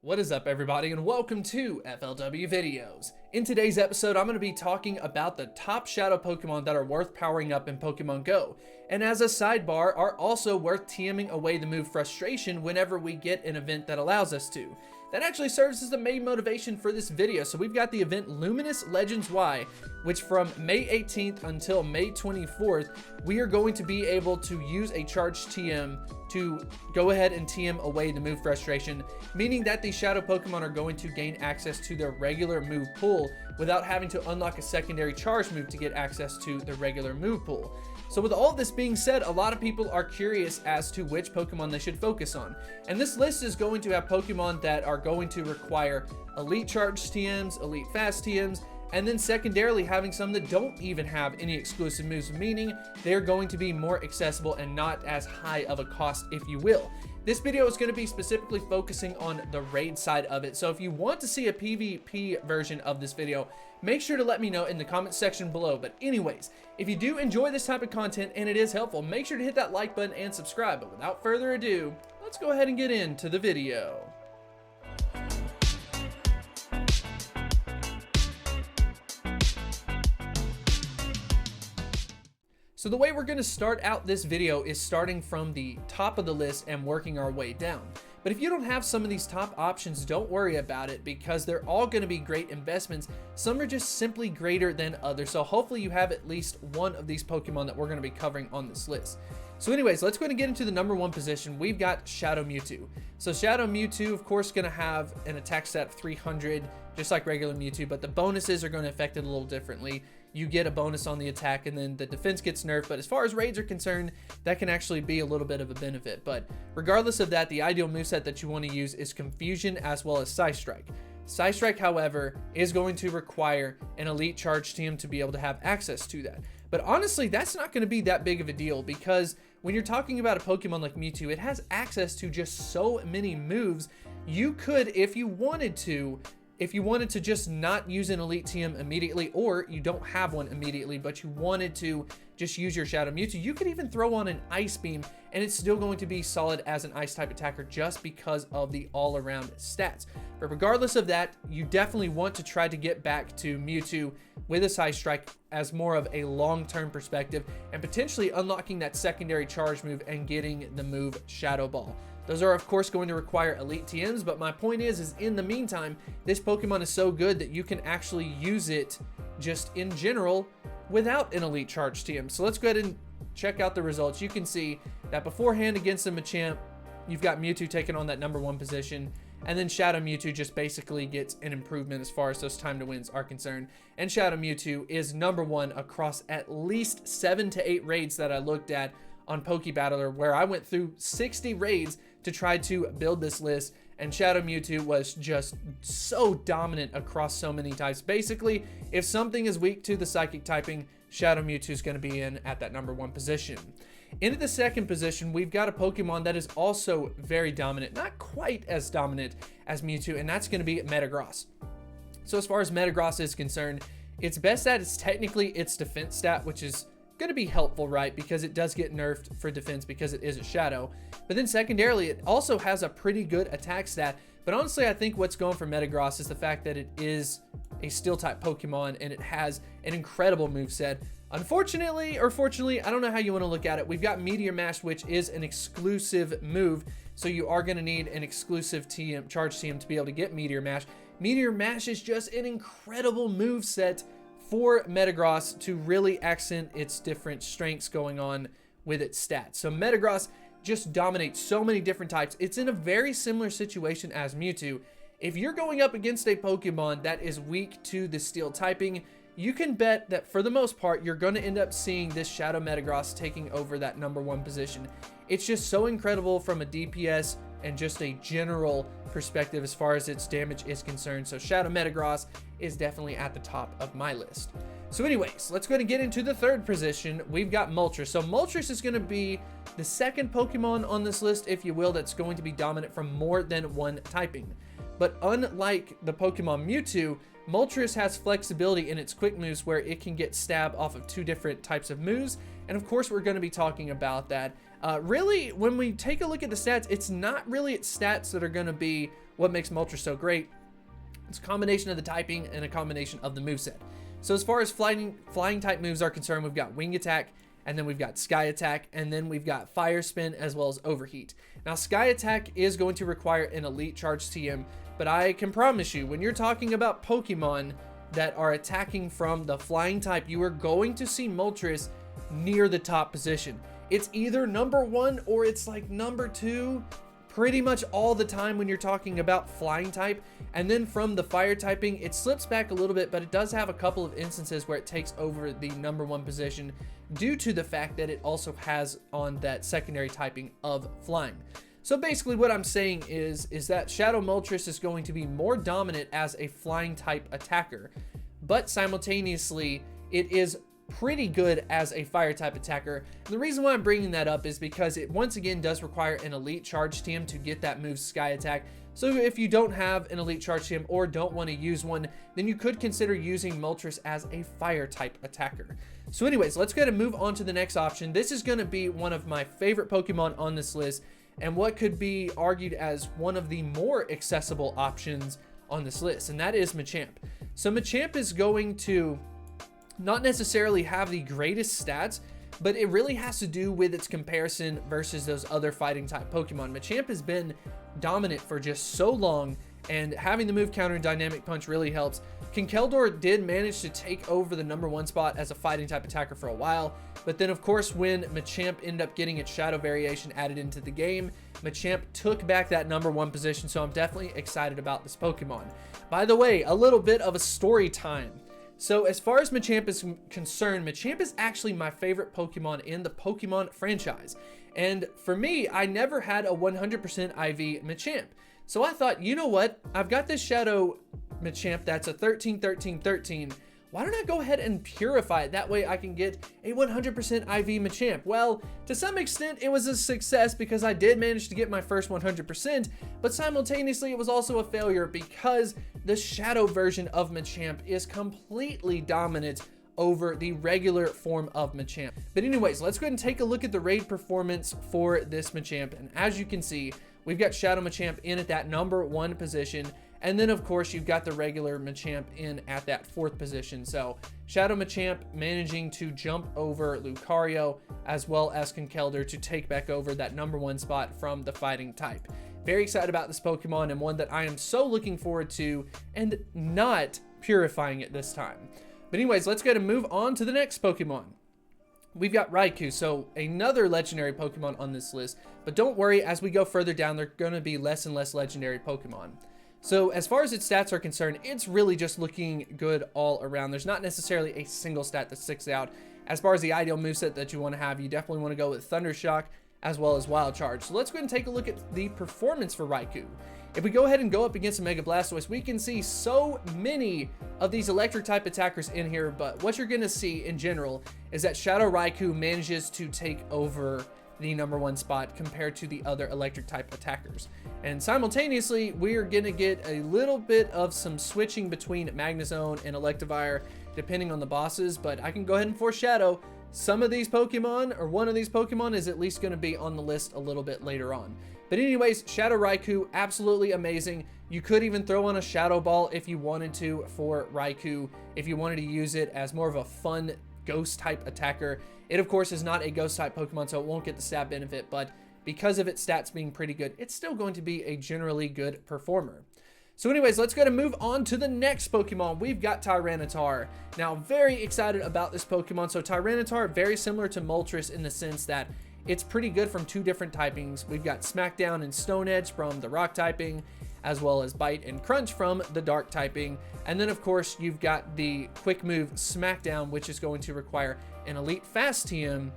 What is up, everybody, and welcome to FLW Videos. In today's episode, I'm going to be talking about the top shadow Pokemon that are worth powering up in Pokemon Go, and as a sidebar, are also worth TMing away the move Frustration whenever we get an event that allows us to. That actually serves as the main motivation for this video. So we've got the event Luminous Legends Y, which from May 18th until May 24th, we are going to be able to use a charged TM to go ahead and TM away the move Frustration, meaning that the shadow Pokemon are going to gain access to their regular move pool without having to unlock a secondary charge move to get access to the regular move pool. So with all of this being said, a lot of people are curious as to which Pokemon they should focus on. And this list is going to have Pokemon that are going to require Elite Charge TMs, Elite Fast TMs, and then secondarily having some that don't even have any exclusive moves, meaning they're going to be more accessible and not as high of a cost, if you will. This video is going to be specifically focusing on the raid side of it, so if you want to see a PvP version of this video, make sure to let me know in the comment section below. But anyways, if you do enjoy this type of content and it is helpful, make sure to hit that like button and subscribe. But without further ado, let's go ahead and get into the video. So the way we're going to start out this video is starting from the top of the list and working our way down. But if you don't have some of these top options, don't worry about it because they're all going to be great investments. Some are just simply greater than others. So hopefully you have at least one of these Pokemon that we're going to be covering on this list. So anyways, let's go ahead and get into the number one position. We've got Shadow Mewtwo. So Shadow Mewtwo, of course, going to have an attack stat of 300, just like regular Mewtwo, but the bonuses are going to affect it a little differently. You get a bonus on the attack and then the defense gets nerfed, but as far as raids are concerned, that can actually be a little bit of a benefit. But regardless of that, the ideal moveset that you want to use is Confusion as well as Psystrike. Psystrike, however, is going to require an Elite Charge team to be able to have access to that. But honestly, that's not going to be that big of a deal because when you're talking about a Pokemon like Mewtwo, it has access to just so many moves. You could, if you wanted to just not use an Elite TM immediately, or you don't have one immediately, but you wanted to just use your Shadow Mewtwo, you could even throw on an Ice Beam, and it's still going to be solid as an Ice-type attacker just because of the all-around stats. But regardless of that, you definitely want to try to get back to Mewtwo with a Psystrike as more of a long-term perspective, and potentially unlocking that secondary charge move and getting the move Shadow Ball. Those are, of course, going to require Elite TMs, but my point is in the meantime, this Pokemon is so good that you can actually use it just in general without an Elite Charge TM. So let's go ahead and check out the results. You can see that beforehand against the Machamp, you've got Mewtwo taking on that number one position, and then Shadow Mewtwo just basically gets an improvement as far as those time to wins are concerned. And Shadow Mewtwo is number one across at least 7 to 8 raids that I looked at on PokeBattler, where I went through 60 raids to try to build this list, and Shadow Mewtwo was just so dominant across so many types. Basically, if something is weak to the Psychic typing, Shadow Mewtwo is going to be in at that number one position. Into the second position, we've got a Pokemon that is also very dominant, not quite as dominant as Mewtwo, and that's going to be Metagross. So as far as Metagross is concerned, its best stat is technically its defense stat, which is going to be helpful, right? Because it does get nerfed for defense because it is a shadow. But then secondarily, it also has a pretty good attack stat. But honestly, I think what's going for Metagross is the fact that it is a steel type Pokemon and it has an incredible moveset. Unfortunately, or fortunately, I don't know how you want to look at it, we've got Meteor Mash, which is an exclusive move. So you are going to need an exclusive TM, charge TM to be able to get Meteor Mash. Meteor Mash is just an incredible moveset for Metagross to really accent its different strengths going on with its stats. So Metagross just dominates so many different types. It's in a very similar situation as Mewtwo. If you're going up against a Pokemon that is weak to the steel typing, you can bet that for the most part, you're going to end up seeing this Shadow Metagross taking over that number one position. It's just so incredible from a DPS and just a general perspective as far as its damage is concerned. So Shadow Metagross is definitely at the top of my list. So anyways, let's go ahead and get into the third position. We've got Moltres. So Moltres is going to be the second Pokemon on this list, if you will, that's going to be dominant from more than one typing. But unlike the Pokemon Mewtwo, Moltres has flexibility in its quick moves where it can get stab off of 2 different types of moves. And of course, we're going to be talking about that. Really, when we take a look at the stats, it's not really its stats that are going to be what makes Moltres so great. It's a combination of the typing and a combination of the moveset. So as far as flying type moves are concerned, we've got Wing Attack, and then we've got Sky Attack, and then we've got Fire Spin as well as Overheat. Now Sky Attack is going to require an Elite Charge TM, but I can promise you, when you're talking about Pokemon that are attacking from the flying type, you are going to see Moltres near the top position. It's either number 1 or it's like number 2 pretty much all the time when you're talking about flying type. And then from the fire typing, it slips back a little bit, but it does have a couple of instances where it takes over the number 1 position due to the fact that it also has on that secondary typing of flying. So basically what I'm saying is that Shadow Moltres is going to be more dominant as a flying type attacker, but simultaneously it is pretty good as a fire type attacker. And the reason why I'm bringing that up is because it once again does require an Elite Charge TM to get that move Sky Attack. So if you don't have an Elite Charge TM or don't want to use one, then you could consider using Moltres as a fire type attacker. So anyways, let's go ahead and move on to the next option. This is going to be one of my favorite Pokemon on this list, and what could be argued as one of the more accessible options on this list, and that is Machamp. So Machamp is going to not necessarily have the greatest stats, but it really has to do with its comparison versus those other fighting type Pokemon. Machamp has been dominant for just so long, and having the move counter and Dynamic Punch really helps. Conkeldurr did manage to take over the number 1 spot as a fighting type attacker for a while, but then of course when Machamp ended up getting its Shadow variation added into the game, Machamp took back that number 1 position, so I'm definitely excited about this Pokemon. By the way, a little bit of a story time. So as far as Machamp is concerned, Machamp is actually my favorite Pokemon in the Pokemon franchise. And for me, I never had a 100% IV Machamp. So I thought, you know what? I've got this Shadow Machamp that's a 13-13-13. Why don't I go ahead and purify it? That way I can get a 100% IV Machamp. Well, to some extent, it was a success because I did manage to get my first 100%, but simultaneously it was also a failure because the Shadow version of Machamp is completely dominant over the regular form of Machamp. But anyways, let's go ahead and take a look at the raid performance for this Machamp. And as you can see, we've got Shadow Machamp in at that number 1 position. And then of course you've got the regular Machamp in at that 4th position. So Shadow Machamp managing to jump over Lucario as well as Conkeldurr to take back over that number 1 spot from the fighting type. Very excited about this Pokemon, and one that I am so looking forward to, and not purifying it this time. But anyways, let's go ahead and move on to the next Pokemon. We've got Raikou, so another legendary Pokemon on this list, but don't worry, as we go further down, there are going to be less and less legendary Pokemon. So as far as its stats are concerned, it's really just looking good all around. There's not necessarily a single stat that sticks out. As far as the ideal moveset that you want to have, you definitely want to go with Thunder Shock as well as Wild Charge. So let's go ahead and take a look at the performance for Raikou. If we go ahead and go up against a Mega Blastoise, we can see so many of these electric type attackers in here, but what you're going to see in general is that Shadow Raikou manages to take over the number 1 spot compared to the other electric type attackers. And simultaneously, we're going to get a little bit of some switching between Magnezone and Electivire depending on the bosses, but I can go ahead and foreshadow some of these Pokemon, or one of these Pokemon, is at least going to be on the list a little bit later on. But anyways, Shadow Raikou, absolutely amazing. You could even throw on a Shadow Ball if you wanted to for Raikou, if you wanted to use it as more of a fun ghost type attacker. It of course is not a ghost type Pokemon, so it won't get the stat benefit, but because of its stats being pretty good, it's still going to be a generally good performer. So anyways, let's go ahead and move on to the next Pokemon. We've got Tyranitar. Now, very excited about this Pokemon. So Tyranitar, very similar to Moltres in the sense that it's pretty good from 2 different typings. We've got Smackdown and Stone Edge from the rock typing, as well as Bite and Crunch from the dark typing. And then of course, you've got the quick move Smackdown, which is going to require an Elite Fast TM.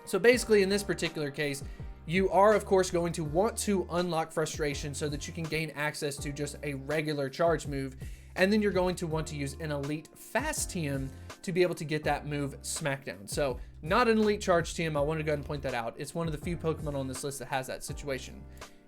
So basically in this particular case, you are of course going to want to unlock Frustration so that you can gain access to just a regular charge move. And then you're going to want to use an Elite Fast TM to be able to get that move Smackdown. So not an Elite Charge TM, I want to go ahead and point that out. It's one of the few Pokemon on this list that has that situation.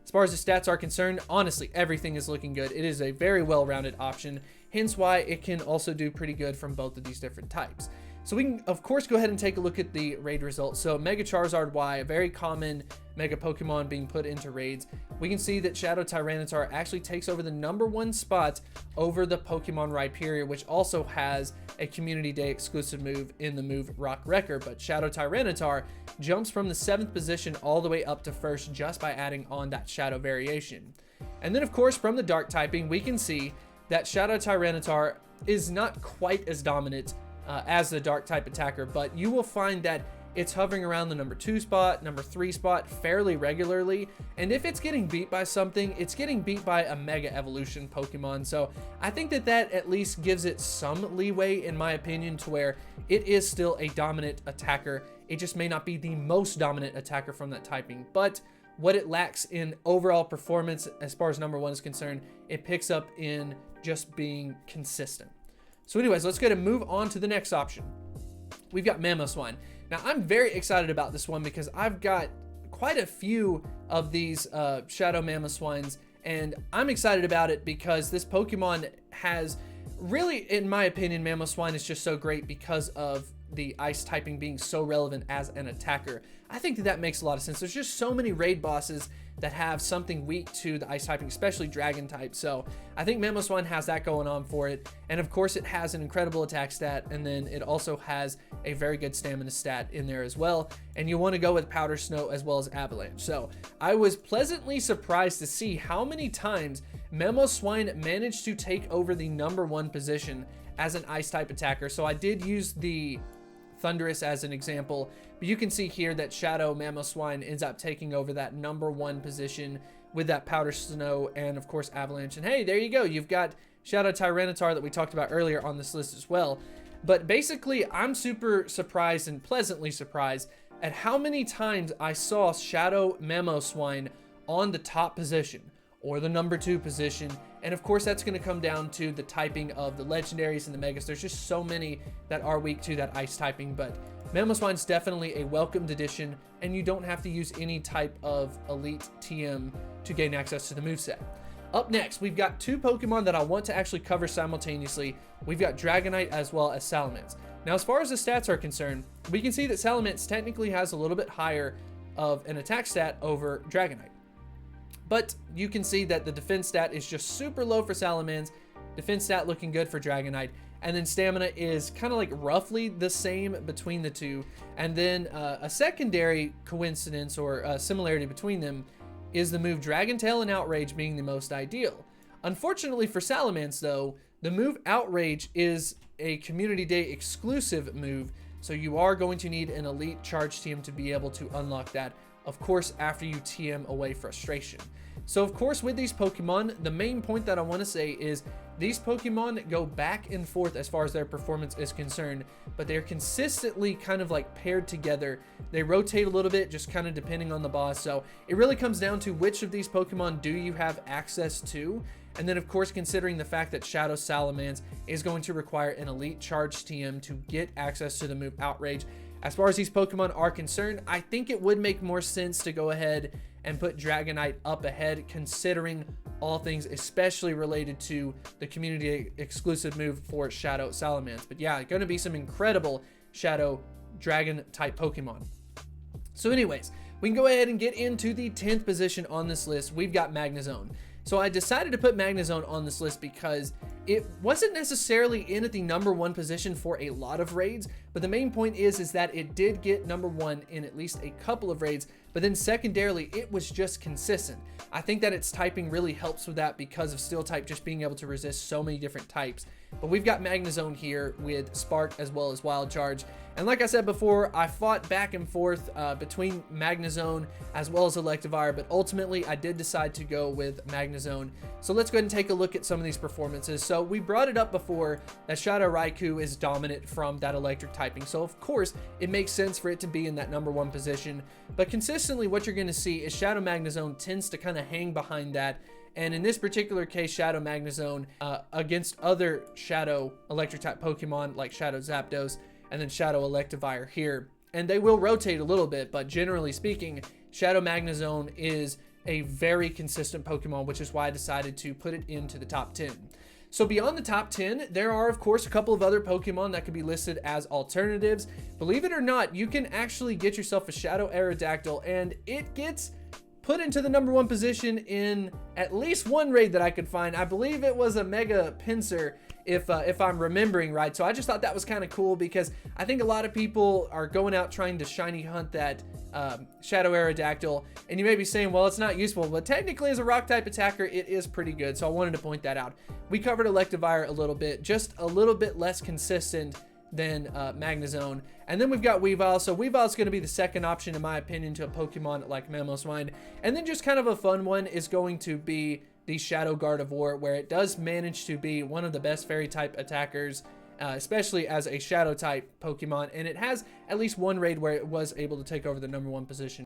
As far as the stats are concerned, honestly, everything is looking good. It is a very well-rounded option, hence why it can also do pretty good from both of these different types. So we can, of course, go ahead and take a look at the raid results. So Mega Charizard Y, a very common Mega Pokemon being put into raids, we can see that Shadow Tyranitar actually takes over the #1 spot over the Pokemon Rhyperior, which also has a Community Day exclusive move in the move Rock Wrecker. But Shadow Tyranitar jumps from the 7th position all the way up to 1st just by adding on that Shadow variation. And then, of course, from the Dark typing, we can see that Shadow Tyranitar is not quite as dominant as the Dark type attacker, but you will find that it's hovering around the #2 spot, #3 spot fairly regularly. And if it's getting beat by something, it's getting beat by a Mega Evolution Pokemon. So I think that that at least gives it some leeway, in my opinion, to where it is still a dominant attacker. It just may not be the most dominant attacker from that typing, but what it lacks in overall performance as far as #1 is concerned, it picks up in just being consistent. So anyways, let's go ahead and move on to the next option. We've got Mamoswine. Now, I'm very excited about this one because I've got quite a few of these Shadow Mamoswines, and I'm excited about it because this Pokemon has really, in my opinion, Mamoswine is just so great because of the Ice typing being so relevant as an attacker. I think that that makes a lot of sense. There's just so many raid bosses that have something weak to the Ice typing, especially Dragon type. So I think Mamoswine has that going on for it. And of course it has an incredible attack stat, and then it also has a very good stamina stat in there as well. And you want to go with Powder Snow as well as Avalanche. So I was pleasantly surprised to see how many times Mamoswine managed to take over the #1 position as an Ice type attacker. So I did use the Thundurus as an example, but you can see here that Shadow Mamoswine ends up taking over that #1 position with that Powder Snow and of course Avalanche. And hey, there you go, you've got Shadow Tyranitar that we talked about earlier on this list as well. But basically, I'm super surprised and pleasantly surprised at how many times I saw Shadow Mamoswine on the top position or the #2 position. And of course, that's going to come down to the typing of the legendaries and the megas. There's just so many that are weak to that Ice typing, but Mamoswine's definitely a welcomed addition, and you don't have to use any type of elite TM to gain access to the moveset. Up next, we've got two Pokemon that I want to actually cover simultaneously. We've got Dragonite as well as Salamence. Now, as far as the stats are concerned, we can see that Salamence technically has a little bit higher of an attack stat over Dragonite. But you can see that the defense stat is just super low for Salamence, defense stat looking good for Dragonite, and then stamina is kind of like roughly the same between the two. And then a secondary coincidence or similarity between them is the move Dragon Tail and Outrage being the most ideal. Unfortunately for Salamence though, the move Outrage is a Community Day exclusive move, so you are going to need an elite charge TM to be able to unlock that. Of course, after you TM away Frustration. So of course, with these Pokemon, the main point that I want to say is these Pokemon go back and forth as far as their performance is concerned, but they're consistently kind of like paired together. They rotate a little bit, just kind of depending on the boss. So it really comes down to which of these Pokemon do you have access to. And then of course, considering the fact that Shadow Salamence is going to require an elite charge TM to get access to the move Outrage. As far as these Pokemon are concerned, I think it would make more sense to go ahead and put Dragonite up ahead, considering all things, especially related to the community exclusive move for Shadow Salamence. But yeah, going to be some incredible Shadow Dragon type Pokemon. So anyways, we can go ahead and get into the 10th position on this list. We've got Magnezone. So I decided to put Magnezone on this list because it wasn't necessarily in at the #1 position for a lot of raids, but the main point is that it did get #1 in at least a couple of raids, but then secondarily, it was just consistent. I think that its typing really helps with that because of Steel type just being able to resist so many different types. But we've got Magnezone here with Spark as well as Wild Charge. And like I said before, I fought back and forth between Magnezone as well as Electivire, but ultimately I did decide to go with Magnezone. So let's go ahead and take a look at some of these performances. So we brought it up before that Shadow Raikou is dominant from that electric typing. So of course, it makes sense for it to be in that #1 position. But consistently, what you're going to see is Shadow Magnezone tends to kind of hang behind that. And in this particular case, Shadow Magnezone against other Shadow electric type Pokemon like Shadow Zapdos and then Shadow Electivire here. And they will rotate a little bit, but generally speaking, Shadow Magnezone is a very consistent Pokemon, which is why I decided to put it into the top 10. So beyond the top 10, there are of course a couple of other Pokemon that could be listed as alternatives. Believe it or not, you can actually get yourself a Shadow Aerodactyl, and it gets put into the #1 position in at least one raid that I could find. I believe it was a Mega Pinsir, if I'm remembering right. So I just thought that was kind of cool, because I think a lot of people are going out trying to shiny hunt that Shadow Aerodactyl, and you may be saying, well, it's not useful, but technically as a rock type attacker, it is pretty good. So I wanted to point that out. We covered Electivire a little bit, just a little bit less consistent than Magnezone. And then we've got Weavile. So Weavile is going to be the second option, in my opinion, to a Pokemon like Mamoswine. And then just kind of a fun one is going to be the Shadow Gardevoir, where it does manage to be one of the best fairy type attackers, especially as a shadow type Pokemon, and it has at least one raid where it was able to take over the #1 position.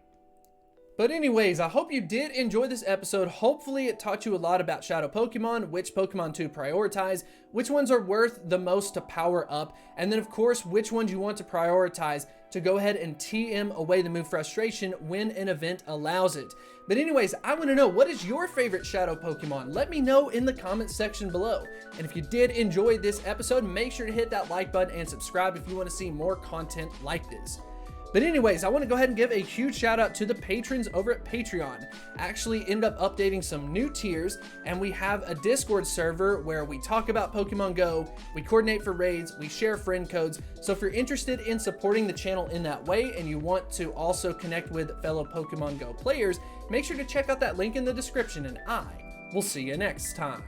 But anyways, I hope you did enjoy this episode. Hopefully it taught you a lot about Shadow Pokemon, which Pokemon to prioritize, which ones are worth the most to power up, and then of course, which ones you want to prioritize to go ahead and TM away the move Frustration when an event allows it. But anyways, I want to know, what is your favorite Shadow Pokemon? Let me know in the comments section below. And if you did enjoy this episode, make sure to hit that like button and subscribe if you want to see more content like this. But anyways, I want to go ahead and give a huge shout out to the patrons over at Patreon. I actually ended up updating some new tiers, and we have a Discord server where we talk about Pokemon Go, we coordinate for raids, we share friend codes. So if you're interested in supporting the channel in that way, and you want to also connect with fellow Pokemon Go players, make sure to check out that link in the description, and I will see you next time.